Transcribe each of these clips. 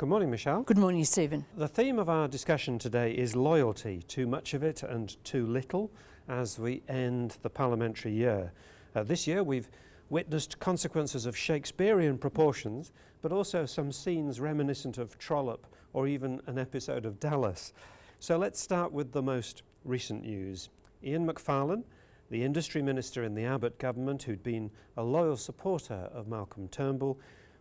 Good morning, Michelle. Good morning, Stephen. The theme of our discussion today is loyalty, too much of it and too little, as we end the parliamentary year. This year we've witnessed consequences of Shakespearean proportions, but also some scenes reminiscent of Trollope or even an episode of Dallas. So let's start with the most recent news. Ian Macfarlane, the industry minister in the Abbott government who'd been a loyal supporter of Malcolm Turnbull,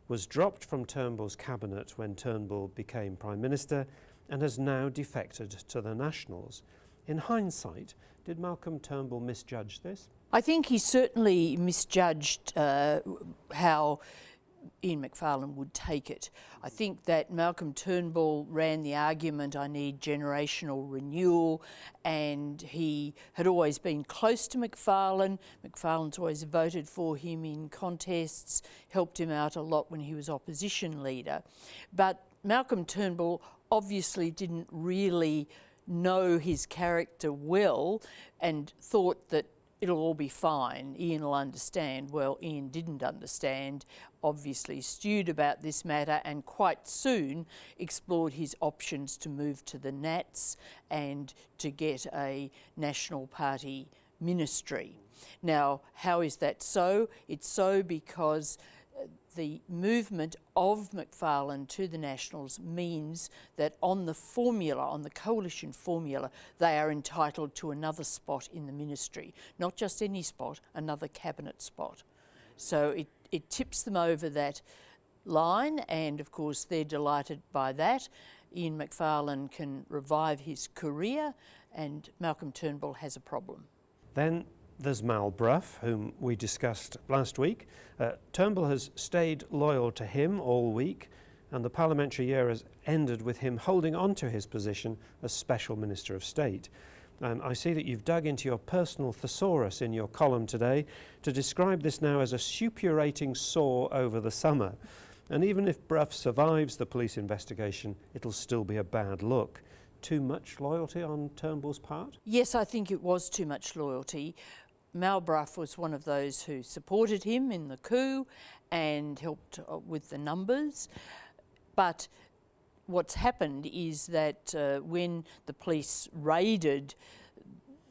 was dropped from Turnbull's cabinet when Turnbull became Prime Minister and has now defected to the Nationals. In hindsight, did Malcolm Turnbull misjudge this? I think he certainly misjudged how Ian Macfarlane would take it. I think that Malcolm Turnbull ran the argument, I need generational renewal, and he had always been close to Macfarlane. Macfarlane's always voted for him in contests, helped him out a lot when he was opposition leader. But Malcolm Turnbull obviously didn't really know his character well and thought that it'll all be fine, Ian will understand. Well, Ian didn't understand, obviously stewed about this matter and quite soon explored his options to move to the Nats and to get a National Party ministry. Now, how is that so? It's so because the movement of Macfarlane to the Nationals means that on the formula, on the coalition formula, they are entitled to another spot in the ministry. Not just any spot, another cabinet spot. So it tips them over that line, and of course they're delighted by that. Ian Macfarlane can revive his career and Malcolm Turnbull has a problem. Then there's Brough, whom we discussed last week. Turnbull has stayed loyal to him all week, and the parliamentary year has ended with him holding on to his position as Special Minister of State. I see that you've dug into your personal thesaurus in your column today to describe this now as a suppurating sore over the summer. And even if Brough survives the police investigation, it'll still be a bad look. Too much loyalty on Turnbull's part? Yes, I think it was too much loyalty. Brough was one of those who supported him in the coup and helped with the numbers. But what's happened is that when the police raided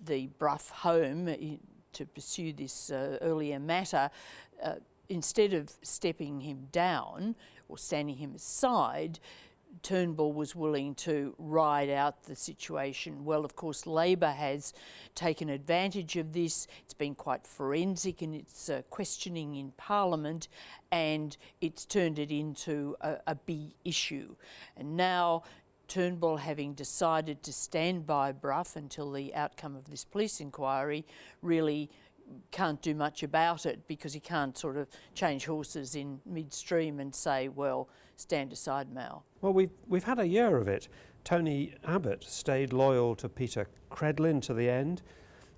the Brough home to pursue this earlier matter, instead of stepping him down or standing him aside, Turnbull was willing to ride out the situation. Well, of course, Labor has taken advantage of this. It's been quite forensic in its questioning in Parliament, and it's turned it into a big issue. And now Turnbull, having decided to stand by Brough until the outcome of this police inquiry, really can't do much about it because he can't sort of change horses in midstream and say, well, stand aside, Mal. Well, we've had a year of it. Tony Abbott stayed loyal to Peter Credlin to the end,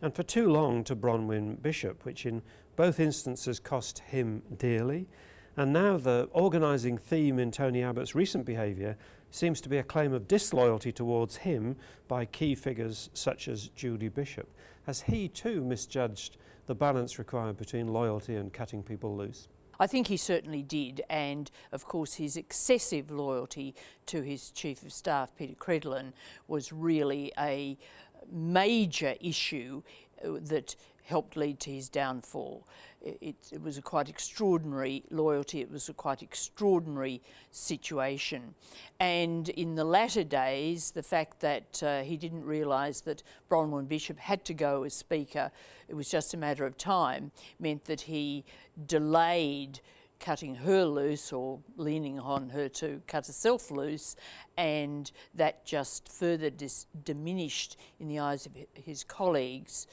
and for too long to Bronwyn Bishop, which in both instances cost him dearly. And now the organising theme in Tony Abbott's recent behaviour seems to be a claim of disloyalty towards him by key figures such as Julie Bishop. Has he too misjudged the balance required between loyalty and cutting people loose? I think he certainly did, and of course his excessive loyalty to his Chief of Staff, Peter Credlin, was really a major issue that helped lead to his downfall. It was a quite extraordinary loyalty, it was a quite extraordinary situation. And in the latter days, the fact that he didn't realise that Bronwyn Bishop had to go as Speaker, it was just a matter of time, meant that he delayed cutting her loose or leaning on her to cut herself loose, and that just further diminished in the eyes of his colleagues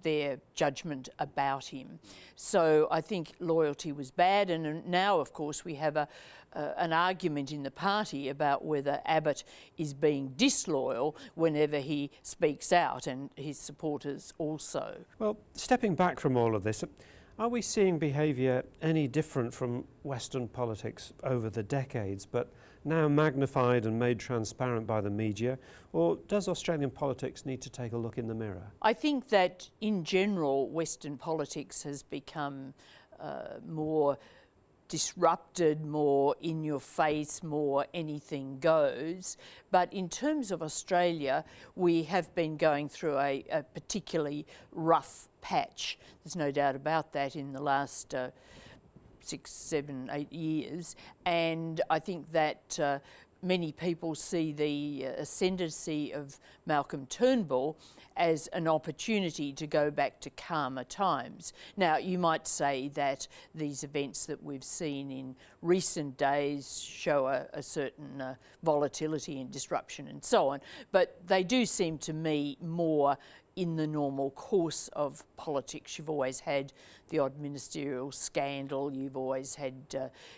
their judgment about him. So I think loyalty was bad, and now of course we have an argument in the party about whether Abbott is being disloyal whenever he speaks out, and his supporters also. Well, stepping back from all of this, are we seeing behaviour any different from Western politics over the decades, but now magnified and made transparent by the media, or does Australian politics need to take a look in the mirror? I think that in general Western politics has become more disrupted, more in your face, more anything goes. But in terms of Australia, we have been going through a particularly rough patch. There's no doubt about that in the last 6, 7, 8 years. And I think that many people see the ascendancy of Malcolm Turnbull as an opportunity to go back to calmer times. Now, you might say that these events that we've seen in recent days show a certain volatility and disruption and so on, but they do seem to me more in the normal course of politics. You've always had the odd ministerial scandal, you've always had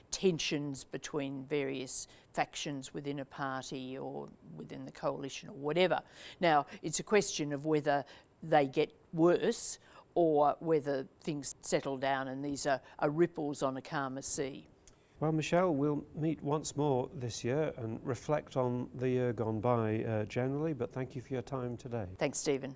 tensions between various factions within a party or within the coalition or whatever. Now, it's a question of whether they get worse or whether things settle down and these are ripples on a calmer sea. Well, Michelle, we'll meet once more this year and reflect on the year gone by generally, but thank you for your time today. Thanks, Stephen.